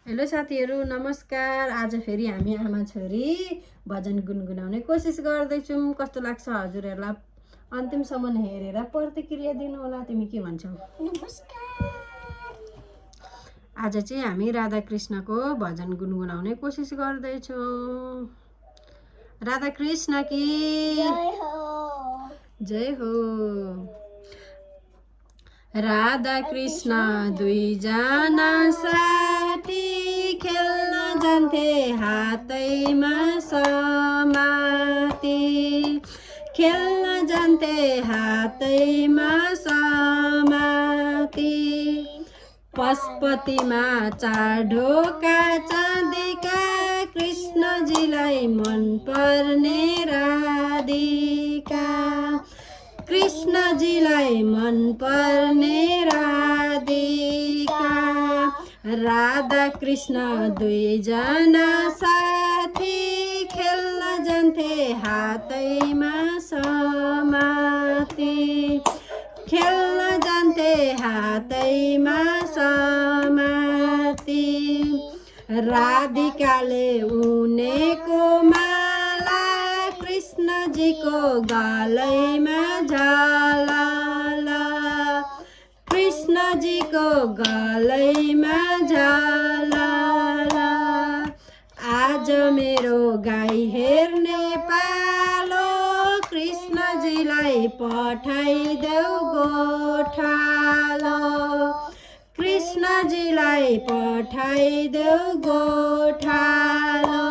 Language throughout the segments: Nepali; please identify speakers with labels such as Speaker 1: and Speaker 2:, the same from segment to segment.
Speaker 1: हेलो साथीहरू, नमस्कार। आज फेरि हामी आमा छोरी भजन गुनगुनाउने कोसिस गर्दैछौँ। कस्तो लाग्छ हजुरहरूलाई? अन्तिमसम्म हेरेर प्रतिक्रिया दिनु होला। तिमी के भन्छौ?
Speaker 2: नमस्कार।
Speaker 1: आज चाहिँ हामी राधा कृष्णको भजन गुनगुनाउने कोसिस गर्दैछौँ। राधा कृष्ण की
Speaker 2: जय हो।
Speaker 1: जय हो। राधा कृष्ण दुईजना साथी खेल्न जान्थे हातैमा समाती, खेल्न जान्थे हातैमा समाती। पशुपतिमा 4 ढोका चाँदीका कृष्णजीलाई मन पर्ने राधिका, कृष्णजीलाई मन पर्ने राधिका। राधा कृष्ण दुईजना साथी खेल्न जान्थे हातैमा समाती, खेल्न जान्थे हातैमा समाती। राधिकाले उनेको माला कृष्णजीको गलैमा झाला, कृष्णजीको गलैमा झाला। आज मेरो गाई हेर्ने पालो कृष्णजीलाई पठाइदेऊ गोठालो, कृष्णजीलाई पठाइदेऊ गोठालो।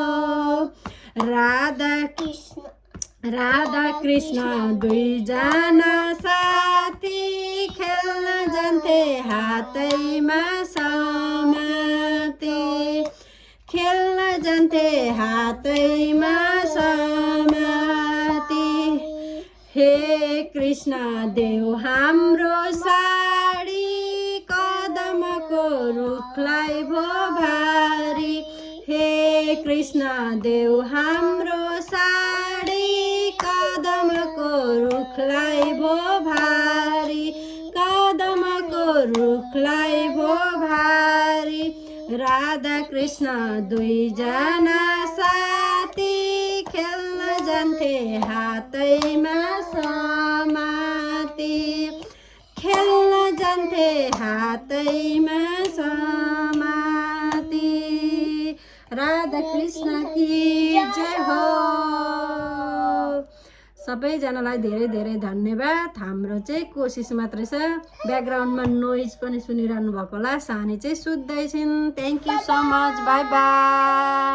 Speaker 1: राधा कृष्ण दुईजना साथी खेल्न जान्थे हातैमा समाती, खेल्न जान्थे हातैमा समाती। हे कृष्ण देऊ हाम्रो साडी कदमको रुखलाई भो भारी, हे कृष्ण देऊ हाम्रो साडी कदमको रुखलाई भो भारी, कदमको रुखलाई भो भारी। राधा कृष्ण दुईजना साथी खेल्न जान्थे हातैमा समाती, खेल्न जान्थे हातैमा समाती। राधा कृष्ण की जय हो। सबैजनालाई धेरै धेरै धन्यवाद। हाम्रो चाहिँ कोसिस मात्रै छ। ब्याकग्राउन्डमा नोइज पनि सुनिरहनु भएको होला। सानी चाहिँ सुत्दैछिन्। Thank you so much. Bye by.